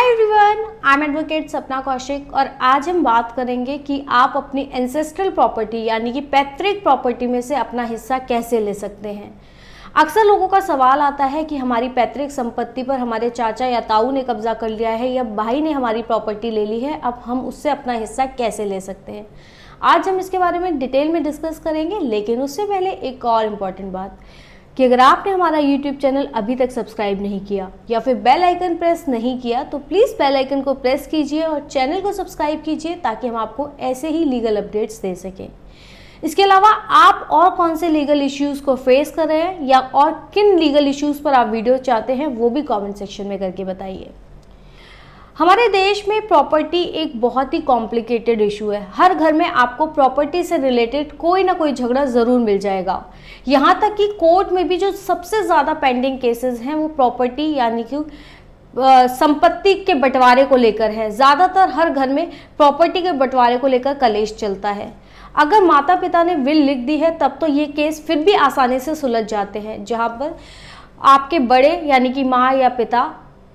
Everyone, I am advocate सपना कौशिक और आज हम बात करेंगे कि आप अपनी एंसेस्ट्रल प्रॉपर्टी यानी कि पैतृक प्रॉपर्टी में से अपना हिस्सा कैसे ले सकते हैं। अक्सर लोगों का सवाल आता है कि हमारी पैतृक संपत्ति पर हमारे चाचा या ताऊ ने कब्जा कर लिया है या भाई ने हमारी प्रॉपर्टी ले ली है, अब हम उससे अपना हिस्सा कैसे ले सकते हैं। आज हम इसके बारे में डिटेल में डिस्कस करेंगे, लेकिन उससे पहले एक और इम्पॉर्टेंट बात कि अगर आपने हमारा YouTube चैनल अभी तक सब्सक्राइब नहीं किया या फिर बेल आइकन प्रेस नहीं किया तो प्लीज़ बेल आइकन को प्रेस कीजिए और चैनल को सब्सक्राइब कीजिए ताकि हम आपको ऐसे ही लीगल अपडेट्स दे सकें। इसके अलावा आप और कौन से लीगल इश्यूज़ को फेस कर रहे हैं या और किन लीगल इश्यूज़ पर आप वीडियो चाहते हैं वो भी कमेंट सेक्शन में करके बताइए। हमारे देश में प्रॉपर्टी एक बहुत ही कॉम्प्लिकेटेड इशू है। हर घर में आपको प्रॉपर्टी से रिलेटेड कोई ना कोई झगड़ा ज़रूर मिल जाएगा। यहाँ तक कि कोर्ट में भी जो सबसे ज़्यादा पेंडिंग केसेस हैं वो प्रॉपर्टी यानी कि संपत्ति के बंटवारे को लेकर है। ज़्यादातर हर घर में प्रॉपर्टी के बंटवारे को लेकर कलेश चलता है। अगर माता पिता ने विल लिख दी है तब तो ये केस फिर भी आसानी से सुलझ जाते हैं, जहाँ पर आपके बड़े यानी कि माँ या पिता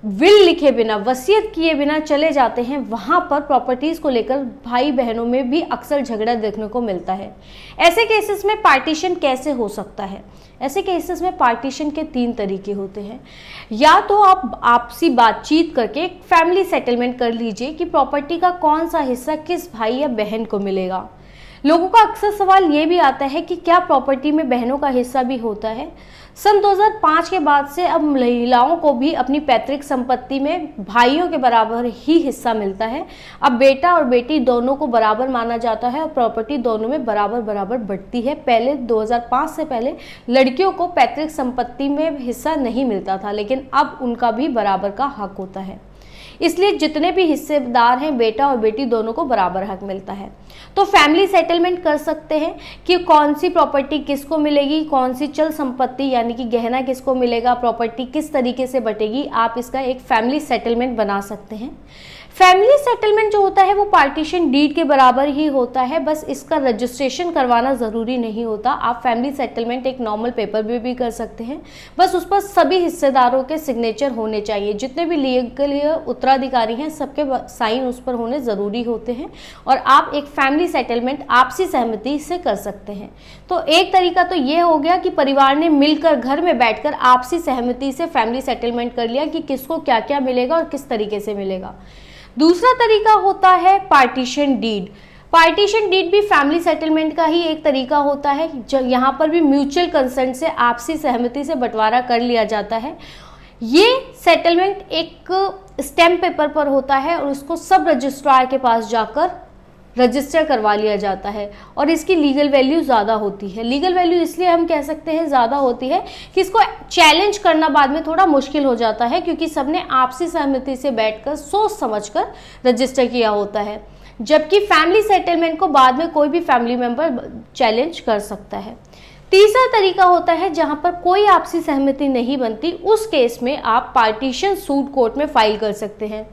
विल लिखे बिना, वसीयत किए बिना चले जाते हैं। वहाँ पर प्रॉपर्टीज़ को लेकर भाई बहनों में भी अक्सर झगड़ा देखने को मिलता है। ऐसे केसेस में पार्टीशन कैसे हो सकता है? ऐसे केसेस में पार्टीशन के 3 तरीके होते हैं। या तो आप आपसी बातचीत करके एक फैमिली सेटलमेंट कर लीजिए कि प्रॉपर्टी का कौन सा हिस्सा किस भाई या बहन को मिलेगा। लोगों का अक्सर सवाल ये भी आता है कि क्या प्रॉपर्टी में बहनों का हिस्सा भी होता है। सन 2005 के बाद से अब महिलाओं को भी अपनी पैतृक संपत्ति में भाइयों के बराबर ही हिस्सा मिलता है। अब बेटा और बेटी दोनों को बराबर माना जाता है और प्रॉपर्टी दोनों में बराबर बराबर बढ़ती है। पहले 2005 से पहले लड़कियों को पैतृक संपत्ति में हिस्सा नहीं मिलता था, लेकिन अब उनका भी बराबर का हक होता है। इसलिए जितने भी हिस्सेदार हैं, बेटा और बेटी दोनों को बराबर हक मिलता है। तो फैमिली सेटलमेंट कर सकते हैं कि कौन सी प्रॉपर्टी किसको मिलेगी, कौन सी चल संपत्ति यानी कि गहना किसको मिलेगा, प्रॉपर्टी किस तरीके से बटेगी। आप इसका एक फैमिली सेटलमेंट बना सकते हैं। फैमिली सेटलमेंट जो होता है वो पार्टीशन डीड के बराबर ही होता है, बस इसका रजिस्ट्रेशन करवाना ज़रूरी नहीं होता। आप फैमिली सेटलमेंट एक नॉर्मल पेपर पे भी कर सकते हैं, बस उस पर सभी हिस्सेदारों के सिग्नेचर होने चाहिए। जितने भी लीगल उत्तराधिकारी हैं सबके साइन उस पर होने ज़रूरी होते हैं और आप एक फैमिली सेटलमेंट आपसी सहमति से कर सकते हैं। तो एक तरीका तो ये हो गया कि परिवार ने मिलकर घर में बैठकर आपसी सहमति से फैमिली सेटलमेंट कर लिया कि किसको क्या क्या मिलेगा और किस तरीके से मिलेगा। दूसरा तरीका होता है पार्टीशन डीड। पार्टीशन डीड भी फैमिली सेटलमेंट का ही एक तरीका होता है, जो यहाँ पर भी म्यूचुअल कंसेंट से आपसी सहमति से बंटवारा कर लिया जाता है। ये सेटलमेंट एक स्टैम्प पेपर पर होता है और उसको सब रजिस्ट्रार के पास जाकर रजिस्टर करवा लिया जाता है और इसकी लीगल वैल्यू ज़्यादा होती है। लीगल वैल्यू इसलिए हम कह सकते हैं ज़्यादा होती है कि इसको चैलेंज करना बाद में थोड़ा मुश्किल हो जाता है, क्योंकि सबने आपसी सहमति से बैठकर सोच समझकर रजिस्टर किया होता है, जबकि फैमिली सेटलमेंट को बाद में कोई भी फैमिली मेम्बर चैलेंज कर सकता है। तीसरा तरीका होता है जहां पर कोई आपसी सहमति नहीं बनती, उस केस में आप पार्टीशन सूट कोर्ट में फाइल कर सकते हैं।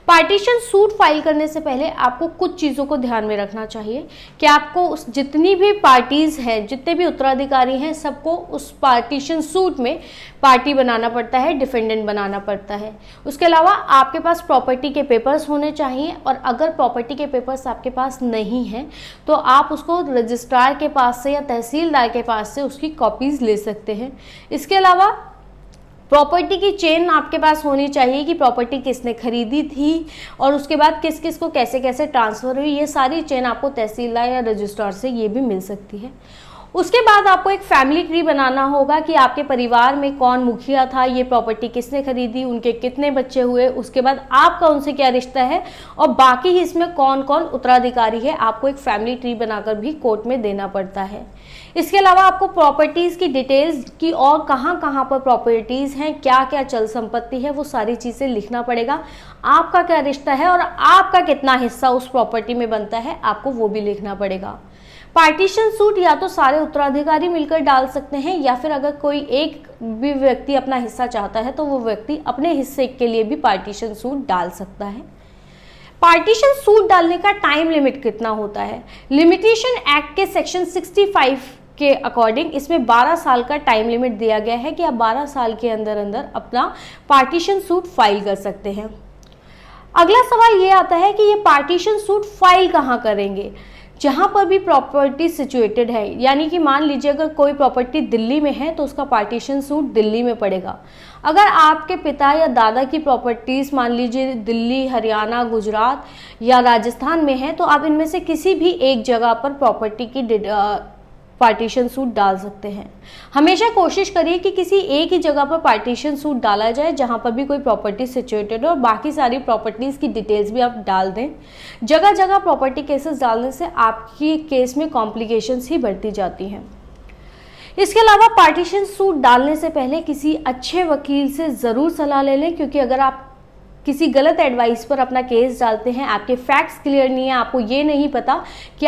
पार्टीशन सूट फाइल करने से पहले आपको कुछ चीज़ों को ध्यान में रखना चाहिए कि आपको उस जितनी भी पार्टीज़ हैं, जितने भी उत्तराधिकारी हैं, सबको उस पार्टीशन सूट में पार्टी बनाना पड़ता है, डिफेंडेंट बनाना पड़ता है। उसके अलावा आपके पास प्रॉपर्टी के पेपर्स होने चाहिए और अगर प्रॉपर्टी के पेपर्स आपके पास नहीं हैं तो आप उसको रजिस्ट्रार के पास से या तहसीलदार के पास से उसकी कॉपीज़ ले सकते हैं। इसके अलावा प्रॉपर्टी की चेन आपके पास होनी चाहिए कि प्रॉपर्टी किसने खरीदी थी और उसके बाद किस किस को कैसे कैसे ट्रांसफ़र हुई। ये सारी चेन आपको तहसीलदार या रजिस्ट्रार से ये भी मिल सकती है। उसके बाद आपको एक फैमिली ट्री बनाना होगा कि आपके परिवार में कौन मुखिया था, ये प्रॉपर्टी किसने खरीदी, उनके कितने बच्चे हुए, उसके बाद आपका उनसे क्या रिश्ता है और बाकी ही इसमें कौन कौन उत्तराधिकारी है। आपको एक फैमिली ट्री बनाकर भी कोर्ट में देना पड़ता है। इसके अलावा आपको प्रॉपर्टीज़ की डिटेल्स की और कहाँ कहाँ पर प्रॉपर्टीज़ हैं, क्या क्या चल संपत्ति है, वो सारी चीज़ें लिखना पड़ेगा। आपका क्या रिश्ता है और आपका कितना हिस्सा उस प्रॉपर्टी में बनता है, आपको वो भी लिखना पड़ेगा। पार्टीशन सूट या तो सारे उत्तराधिकारी मिलकर डाल सकते हैं या फिर अगर कोई एक भी व्यक्ति अपना हिस्सा चाहता है तो वो व्यक्ति अपने हिस्से के लिए भी पार्टीशन सूट डाल सकता है। पार्टीशन सूट डालने का टाइम लिमिट कितना होता है? लिमिटेशन एक्ट के सेक्शन 65 के अकॉर्डिंग इसमें 12 साल का टाइम लिमिट दिया गया है कि आप 12 साल के अंदर अंदर अपना पार्टीशन सूट फाइल कर सकते हैं। अगला सवाल ये आता है कि ये पार्टीशन सूट फाइल कहाँ करेंगे। जहाँ पर भी प्रॉपर्टी सिचुएटेड है, यानी कि मान लीजिए अगर कोई प्रॉपर्टी दिल्ली में है तो उसका पार्टीशन सूट दिल्ली में पड़ेगा। अगर आपके पिता या दादा की प्रॉपर्टीज़ मान लीजिए दिल्ली, हरियाणा, गुजरात या राजस्थान में है तो आप इनमें से किसी भी एक जगह पर प्रॉपर्टी की पार्टीशन सूट डाल सकते हैं। हमेशा कोशिश करिए कि किसी एक ही जगह पर पार्टीशन सूट डाला जाए जहां पर भी कोई प्रॉपर्टी सिचुएटेड हो, और बाकी सारी प्रॉपर्टीज़ की डिटेल्स भी आप डाल दें। जगह जगह प्रॉपर्टी केसेस डालने से आपकी केस में कॉम्प्लिकेशंस ही बढ़ती जाती हैं। इसके अलावा पार्टीशन सूट डालने से पहले किसी अच्छे वकील से ज़रूर सलाह ले लें, क्योंकि अगर आप किसी गलत एडवाइस पर अपना केस डालते हैं, आपके फैक्ट्स क्लियर नहीं है, आपको ये नहीं पता कि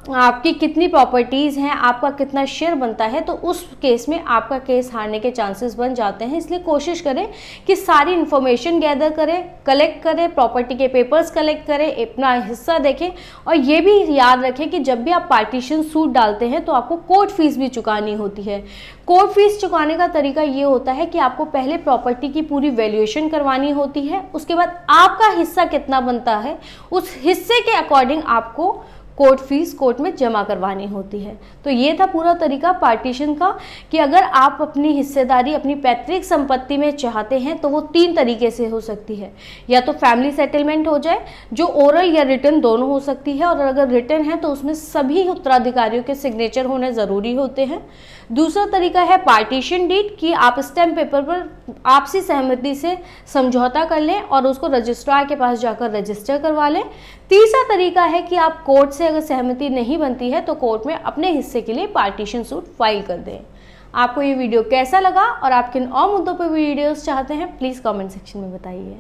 आपकी कितनी प्रॉपर्टीज़ हैं, आपका कितना शेयर बनता है, तो उस केस में आपका केस हारने के चांसेस बन जाते हैं। इसलिए कोशिश करें कि सारी इन्फॉर्मेशन गैदर करें, कलेक्ट करें, प्रॉपर्टी के पेपर्स कलेक्ट करें, अपना हिस्सा देखें, और ये भी याद रखें कि जब भी आप पार्टीशन सूट डालते हैं तो आपको कोर्ट फीस भी चुकानी होती है। कोर्ट फीस चुकाने का तरीका ये होता है कि आपको पहले प्रॉपर्टी की पूरी वैल्यूएशन करवानी होती है, उसके बाद आपका हिस्सा कितना बनता है उस हिस्से के अकॉर्डिंग आपको कोर्ट फीस कोर्ट में जमा करवानी होती है। तो ये था पूरा तरीका पार्टीशन का, कि अगर आप अपनी हिस्सेदारी अपनी पैतृक संपत्ति में चाहते हैं तो वो 3 तरीके से हो सकती है। या तो फैमिली सेटलमेंट हो जाए, जो ओरल या रिटन दोनों हो सकती है, और अगर रिटन है तो उसमें सभी उत्तराधिकारियों के सिग्नेचर होने ज़रूरी होते हैं। दूसरा तरीका है पार्टीशन डीड, कि आप स्टैम्प पेपर पर आपसी सहमति से समझौता कर लें और उसको रजिस्ट्रार के पास जाकर रजिस्टर करवा लें। तीसरा तरीका है कि आप कोर्ट से अगर सहमति नहीं बनती है तो कोर्ट में अपने हिस्से के लिए पार्टीशन सूट फाइल कर दें। आपको ये वीडियो कैसा लगा और आप किन और मुद्दों पर वीडियोस चाहते हैं, प्लीज़ कमेंट सेक्शन में बताइए।